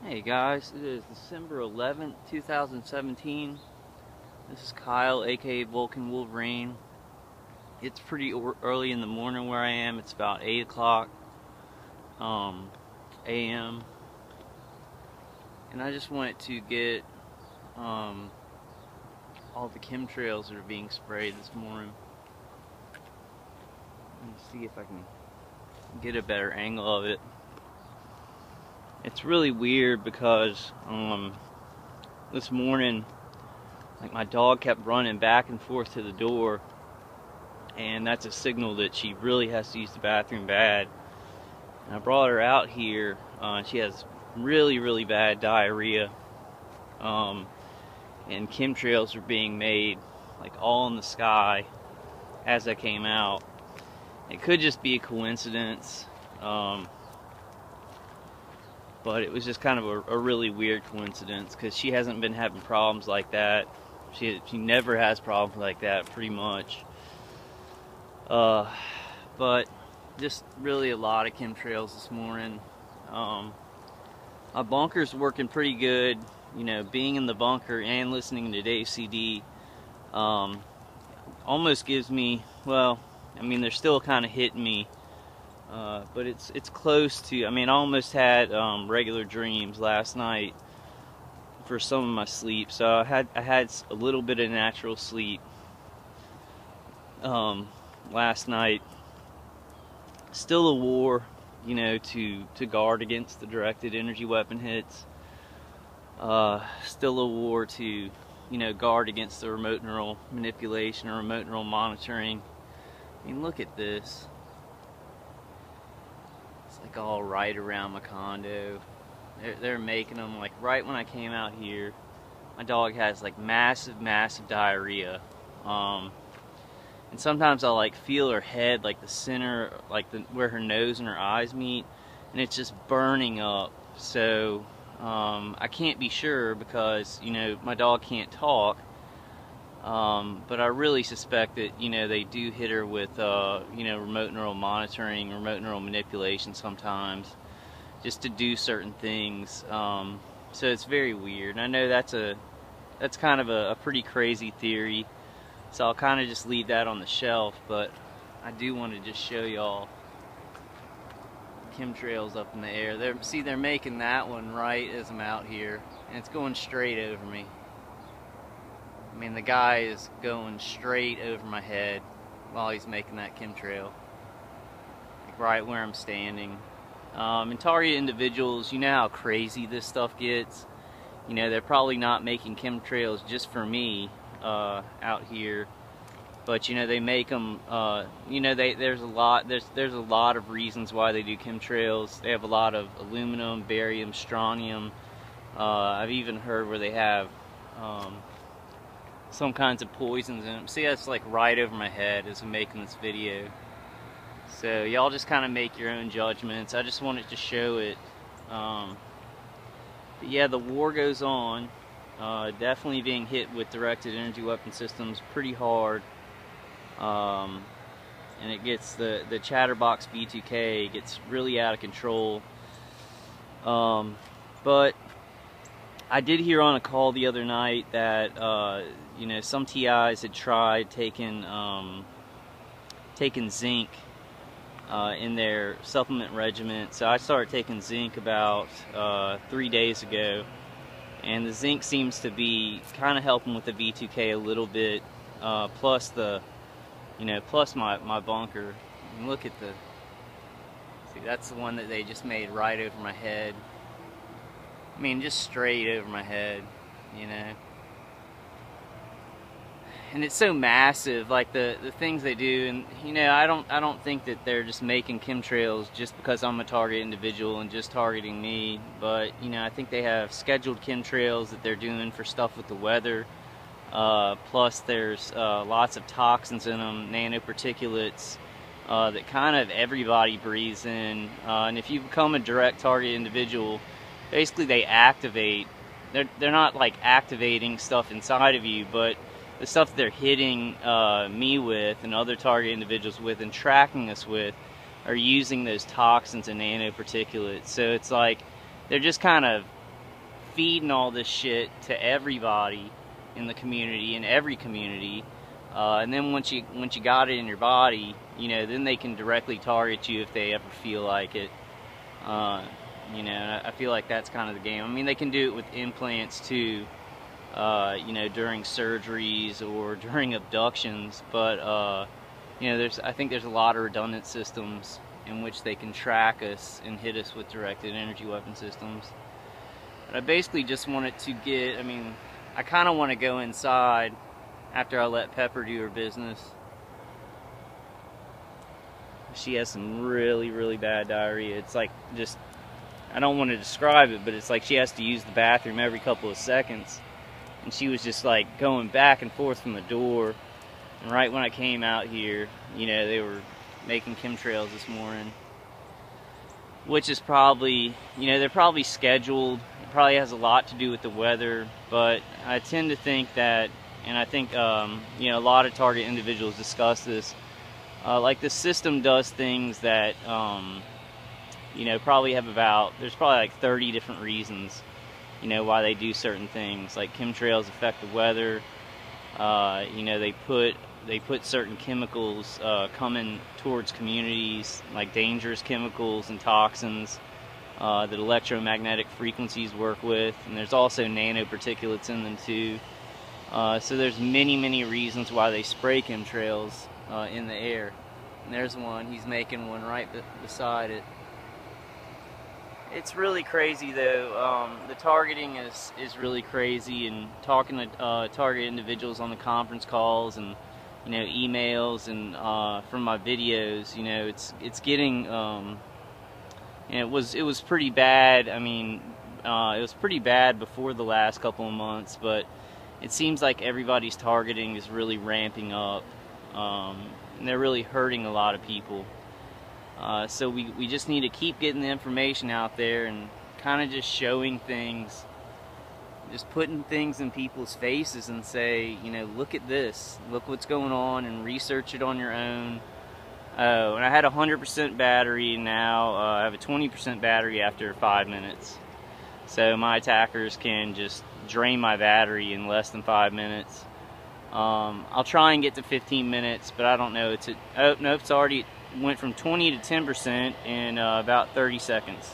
Hey guys, it is December 11th, 2017. This is Kyle, aka Vulcan Wolverine. It's pretty early in the morning where I am. It's about 8 o'clock a.m. And I just wanted to get all the chemtrails that are being sprayed this morning. Let me see if I can get a better angle of it. It's really weird because this morning, like, my dog kept running back and forth to the door, and that's a signal that she really has to use the bathroom bad. And I brought her out here. She has really bad diarrhea, and chemtrails are being made like all in the sky as I came out. It could just be a coincidence, but it was just kind of a really weird coincidence because she hasn't been having problems like that. She never has problems like that, pretty much. But just really a lot of chemtrails this morning. My bunker's working pretty good. You know, being in the bunker and listening to Dave CD almost gives me, well, I mean, they're still kind of hitting me. But it's close to. I mean, I almost had regular dreams last night for some of my sleep. So I had a little bit of natural sleep last night. Still a war, you know, to guard against the directed energy weapon hits. Still a war to, you know, guard against the remote neural manipulation or remote neural monitoring. I mean, look at this. It's like all right around my condo. They're making them like right when I came out here. My dog has like massive diarrhea. And sometimes I'll like feel her head, like the center, like where her nose and her eyes meet, and it's just burning up. So I can't be sure because, you know, my dog can't talk. But I really suspect that, you know, they do hit her with, you know, remote neural monitoring, remote neural manipulation sometimes, just to do certain things. So it's very weird. And I know that's kind of a pretty crazy theory. So I'll kind of just leave that on the shelf. But I do want to just show y'all chemtrails up in the air. They're making that one right as I'm out here, and it's going straight over me. I mean, the guy is going straight over my head while he's making that chemtrail, like right where I'm standing. And target individuals, you know how crazy this stuff gets. You know, they're probably not making chemtrails just for me out here, but you know, they make them. You know, there's a lot of reasons why they do chemtrails. They have a lot of aluminum, barium, strontium. I've even heard where they have some kinds of poisons in them. See, that's like right over my head as I'm making this video. So y'all just kind of make your own judgments. I just wanted to show it. But yeah, the war goes on. Definitely being hit with directed energy weapon systems pretty hard. And it gets the Chatterbox B2K gets really out of control. But I did hear on a call the other night that you know, some TIs had tried taking zinc in their supplement regimen. So I started taking zinc about 3 days ago, and the zinc seems to be kind of helping with the V2K a little bit. Plus plus my bunker. And look at see, that's the one that they just made right over my head. I mean, just straight over my head, you know. And it's so massive, like the things they do. And you know, I don't think that they're just making chemtrails just because I'm a target individual and just targeting me. But you know, I think they have scheduled chemtrails that they're doing for stuff with the weather. Plus there's lots of toxins in them, nanoparticulates, that kind of everybody breathes in. And if you become a direct target individual, basically they activate. They're not like activating stuff inside of you, but the stuff that they're hitting me with and other target individuals with and tracking us with are using those toxins and nanoparticulates. So it's like they're just kind of feeding all this shit to everybody in the community, in every community, and then once you got it in your body, you know, then they can directly target you if they ever feel like it. You know, I feel like that's kind of the game. I mean, they can do it with implants too, you know, during surgeries or during abductions, but you know, I think there's a lot of redundant systems in which they can track us and hit us with directed energy weapon systems. But I basically just wanted to get, I mean, I kind of want to go inside after I let Pepper do her business. She has some really, really bad diarrhea. It's like just, I don't want to describe it, but it's like she has to use the bathroom every couple of seconds. And she was just like going back and forth from the door. And right when I came out here, you know, they were making chemtrails this morning. Which is probably, you know, they're probably scheduled. It probably has a lot to do with the weather. But I tend to think that, and I think, you know, a lot of target individuals discuss this. Like the system does things that, you know, probably have about, there's probably like 30 different reasons, you know, why they do certain things. Like chemtrails affect the weather. You know, they put certain chemicals coming towards communities, like dangerous chemicals and toxins that electromagnetic frequencies work with. And there's also nanoparticulates in them too. So there's many reasons why they spray chemtrails in the air. And there's one, he's making one right beside it. It's really crazy though. The targeting is really crazy, and talking to target individuals on the conference calls and, you know, emails and from my videos, you know, it's getting and it was pretty bad. I mean, it was pretty bad before the last couple of months, but it seems like everybody's targeting is really ramping up, and they're really hurting a lot of people. So we just need to keep getting the information out there and kind of just showing things, just putting things in people's faces and say, you know, look at this, look what's going on, and research it on your own. Oh, and I had 100% battery, now I have a 20% battery after 5 minutes. So my attackers can just drain my battery in less than 5 minutes. I'll try and get to 15 minutes, but I don't know. Oh, no, it's already went from 20 to 10% in about 30 seconds.